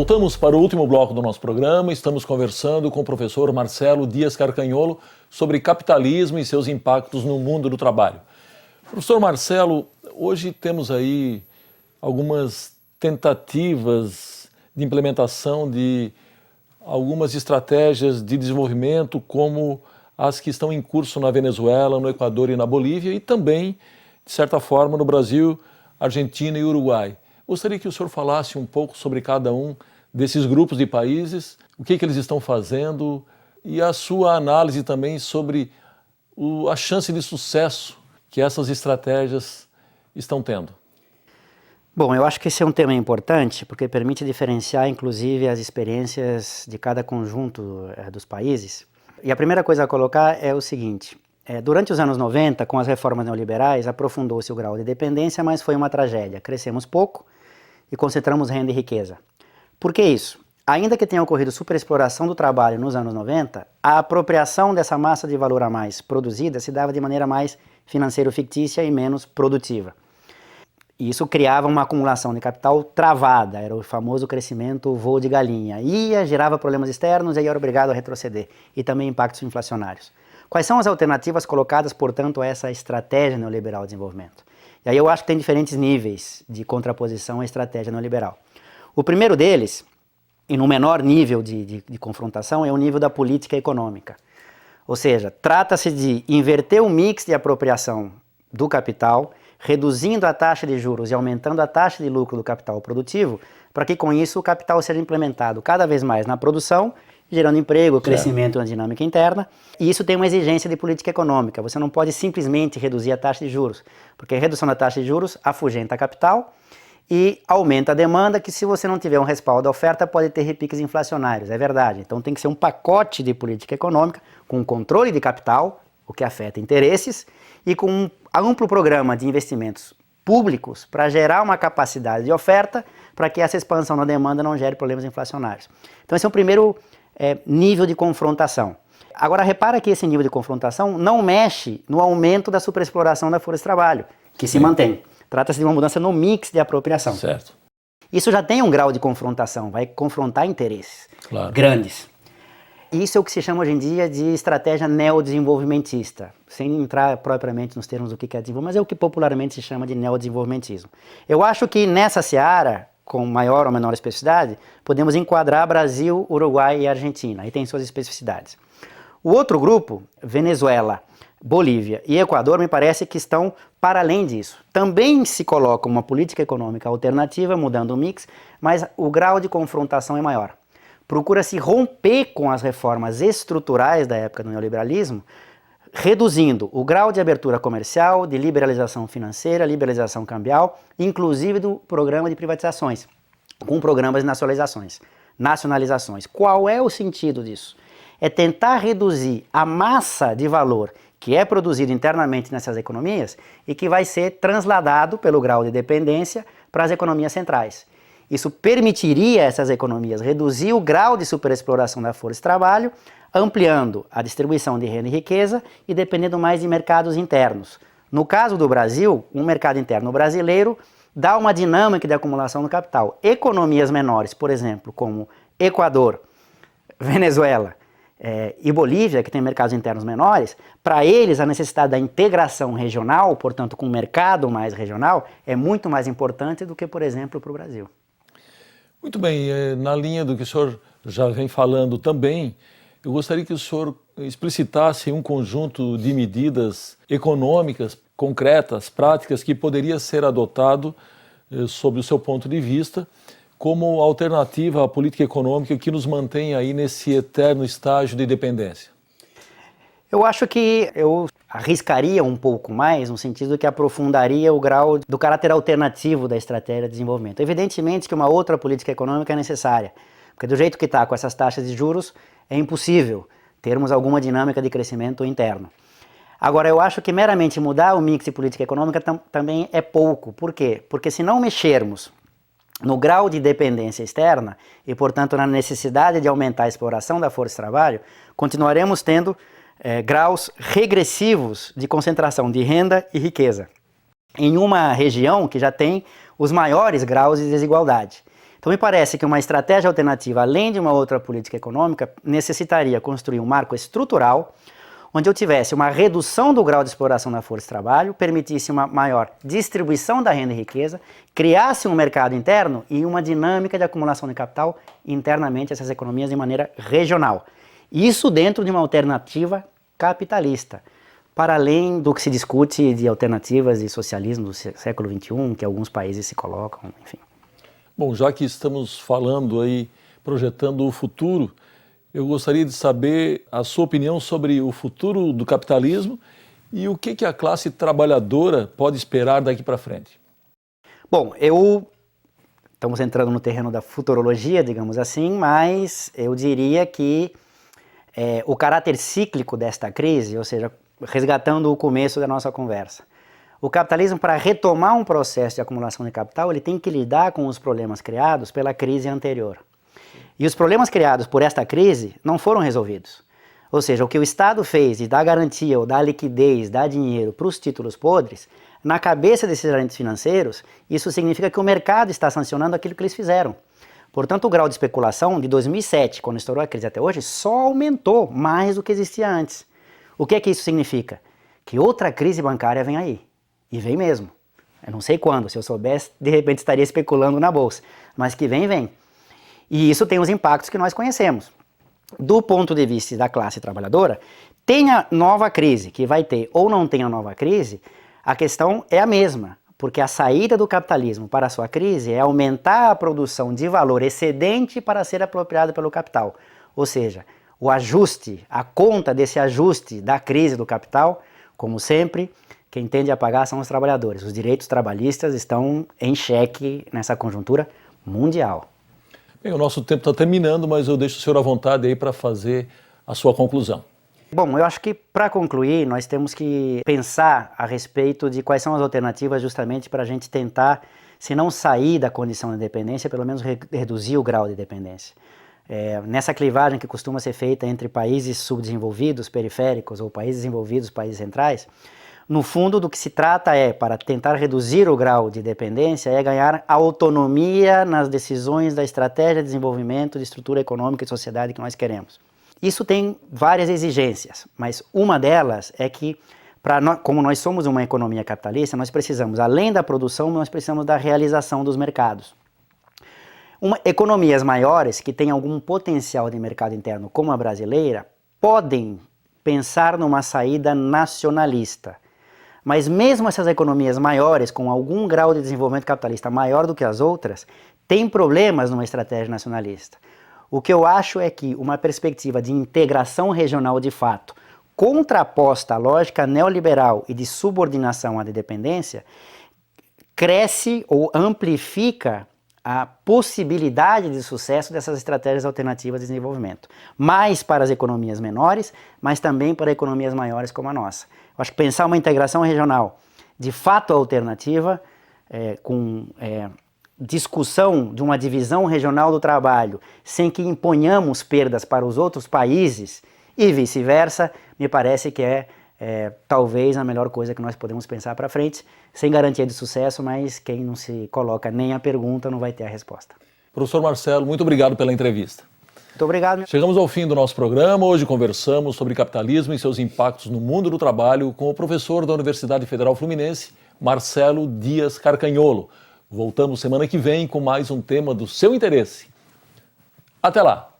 Voltamos para o último bloco do nosso programa. Estamos conversando com o professor Marcelo Dias Carcagnolo sobre capitalismo e seus impactos no mundo do trabalho. Professor Marcelo, hoje temos aí algumas tentativas de implementação de algumas estratégias de desenvolvimento, como as que estão em curso na Venezuela, no Equador e na Bolívia, e também, de certa forma, no Brasil, Argentina e Uruguai. Gostaria que o senhor falasse um pouco sobre cada um desses grupos de países, o que eles estão fazendo e a sua análise também sobre a chance de sucesso que essas estratégias estão tendo. Bom, eu acho que esse é um tema importante porque permite diferenciar, inclusive, as experiências de cada conjunto dos países. E a primeira coisa a colocar é o seguinte: durante os anos 90, com as reformas neoliberais, aprofundou-se o grau de dependência, mas foi uma tragédia. Crescemos pouco e concentramos renda e riqueza. Por que isso? Ainda que tenha ocorrido superexploração do trabalho nos anos 90, a apropriação dessa massa de valor a mais produzida se dava de maneira mais financeiro-fictícia e menos produtiva. E isso criava uma acumulação de capital travada, era o famoso crescimento voo de galinha. Gerava problemas externos e aí era obrigado a retroceder, e também impactos inflacionários. Quais são as alternativas colocadas, portanto, a essa estratégia neoliberal de desenvolvimento? E aí eu acho que tem diferentes níveis de contraposição à estratégia neoliberal. O primeiro deles, e no menor nível de confrontação, é o nível da política econômica. Ou seja, trata-se de inverter o mix de apropriação do capital, reduzindo a taxa de juros e aumentando a taxa de lucro do capital produtivo, para que com isso o capital seja implementado cada vez mais na produção, gerando emprego, crescimento e uma dinâmica interna. E isso tem uma exigência de política econômica. Você não pode simplesmente reduzir a taxa de juros, porque a redução da taxa de juros afugenta capital e aumenta a demanda, que se você não tiver um respaldo da oferta pode ter repiques inflacionários, é verdade. Então tem que ser um pacote de política econômica com controle de capital, o que afeta interesses, e com um amplo programa de investimentos públicos para gerar uma capacidade de oferta para que essa expansão na demanda não gere problemas inflacionários. Então esse é o primeiro nível de confrontação. Agora repara que esse nível de confrontação não mexe no aumento da superexploração da força de trabalho, que se mantém. Trata-se de uma mudança no mix de apropriação. Certo. Isso já tem um grau de confrontação, vai confrontar interesses grandes. Isso é o que se chama hoje em dia de estratégia neodesenvolvimentista, sem entrar propriamente nos termos do que é desenvolvimento, mas é o que popularmente se chama de neodesenvolvimentismo. Eu acho que nessa seara, com maior ou menor especificidade, podemos enquadrar Brasil, Uruguai e Argentina, e tem suas especificidades. O outro grupo, Venezuela, Bolívia e Equador, me parece que estão para além disso. Também se coloca uma política econômica alternativa, mudando o mix, mas o grau de confrontação é maior. Procura-se romper com as reformas estruturais da época do neoliberalismo, reduzindo o grau de abertura comercial, de liberalização financeira, liberalização cambial, inclusive do programa de privatizações, com programas de nacionalizações. Qual é o sentido disso? É tentar reduzir a massa de valor que é produzido internamente nessas economias e que vai ser transladado pelo grau de dependência para as economias centrais. Isso permitiria a essas economias reduzir o grau de superexploração da força de trabalho, ampliando a distribuição de renda e riqueza e dependendo mais de mercados internos. No caso do Brasil, um mercado interno brasileiro dá uma dinâmica de acumulação do capital. Economias menores, por exemplo, como Equador, Venezuela e Bolívia, que tem mercados internos menores, para eles a necessidade da integração regional, portanto com um mercado mais regional, é muito mais importante do que, por exemplo, para o Brasil. Muito bem, na linha do que o senhor já vem falando também, eu gostaria que o senhor explicitasse um conjunto de medidas econômicas, concretas, práticas, que poderia ser adotado, sob o seu ponto de vista, como alternativa à política econômica que nos mantém aí nesse eterno estágio de dependência. Eu acho que eu arriscaria um pouco mais, no sentido que aprofundaria o grau do caráter alternativo da estratégia de desenvolvimento. Evidentemente que uma outra política econômica é necessária, porque do jeito que está com essas taxas de juros, é impossível termos alguma dinâmica de crescimento interno. Agora, eu acho que meramente mudar o mix de política econômica também é pouco. Por quê? Porque se não mexermos no grau de dependência externa e, portanto, na necessidade de aumentar a exploração da força de trabalho, continuaremos tendo graus regressivos de concentração de renda e riqueza em uma região que já tem os maiores graus de desigualdade. Então, me parece que uma estratégia alternativa, além de uma outra política econômica, necessitaria construir um marco estrutural onde eu tivesse uma redução do grau de exploração da força de trabalho, permitisse uma maior distribuição da renda e riqueza, criasse um mercado interno e uma dinâmica de acumulação de capital internamente essas economias de maneira regional. Isso dentro de uma alternativa capitalista, para além do que se discute de alternativas de socialismo do século XXI, que alguns países se colocam, enfim. Bom, já que estamos falando aí, projetando o futuro, eu gostaria de saber a sua opinião sobre o futuro do capitalismo e o que a classe trabalhadora pode esperar daqui para frente. Bom, estamos entrando no terreno da futurologia, digamos assim, mas eu diria que o caráter cíclico desta crise, ou seja, resgatando o começo da nossa conversa, o capitalismo, para retomar um processo de acumulação de capital, ele tem que lidar com os problemas criados pela crise anterior. E os problemas criados por esta crise não foram resolvidos. Ou seja, o que o Estado fez de dar garantia ou dar liquidez, dar dinheiro para os títulos podres, na cabeça desses agentes financeiros, isso significa que o mercado está sancionando aquilo que eles fizeram. Portanto, o grau de especulação de 2007, quando estourou a crise até hoje, só aumentou mais do que existia antes. O que é que isso significa? Que outra crise bancária vem aí. E vem mesmo. Eu não sei quando, se eu soubesse, de repente estaria especulando na bolsa. Mas que vem, vem. E isso tem os impactos que nós conhecemos. Do ponto de vista da classe trabalhadora, tenha nova crise, que vai ter ou não tenha nova crise, a questão é a mesma. Porque a saída do capitalismo para a sua crise é aumentar a produção de valor excedente para ser apropriado pelo capital. Ou seja, o ajuste, a conta desse ajuste da crise do capital, como sempre, quem tende a pagar são os trabalhadores. Os direitos trabalhistas estão em xeque nessa conjuntura mundial. Bem, o nosso tempo está terminando, mas eu deixo o senhor à vontade aí para fazer a sua conclusão. Bom, eu acho que para concluir nós temos que pensar a respeito de quais são as alternativas justamente para a gente tentar, se não sair da condição de dependência, pelo menos reduzir o grau de dependência. Nessa clivagem que costuma ser feita entre países subdesenvolvidos, periféricos, ou países desenvolvidos, países centrais, no fundo, do que se trata para tentar reduzir o grau de dependência, é ganhar autonomia nas decisões da estratégia de desenvolvimento de estrutura econômica e sociedade que nós queremos. Isso tem várias exigências, mas uma delas é que, como nós somos uma economia capitalista, nós precisamos, além da produção, nós precisamos da realização dos mercados. Economias maiores, que têm algum potencial de mercado interno, como a brasileira, podem pensar numa saída nacionalista. Mas mesmo essas economias maiores, com algum grau de desenvolvimento capitalista maior do que as outras, têm problemas numa estratégia nacionalista. O que eu acho é que uma perspectiva de integração regional de fato, contraposta à lógica neoliberal e de subordinação à dependência, cresce ou amplifica a possibilidade de sucesso dessas estratégias alternativas de desenvolvimento. Mais para as economias menores, mas também para economias maiores como a nossa. Eu acho que pensar uma integração regional de fato alternativa, com discussão de uma divisão regional do trabalho, sem que imponhamos perdas para os outros países e vice-versa, me parece que talvez a melhor coisa que nós podemos pensar para frente, sem garantia de sucesso, mas quem não se coloca nem a pergunta não vai ter a resposta. Professor Marcelo, muito obrigado pela entrevista. Muito obrigado. Chegamos ao fim do nosso programa. Hoje conversamos sobre capitalismo e seus impactos no mundo do trabalho com o professor da Universidade Federal Fluminense, Marcelo Dias Carcanholo. Voltamos semana que vem com mais um tema do seu interesse. Até lá!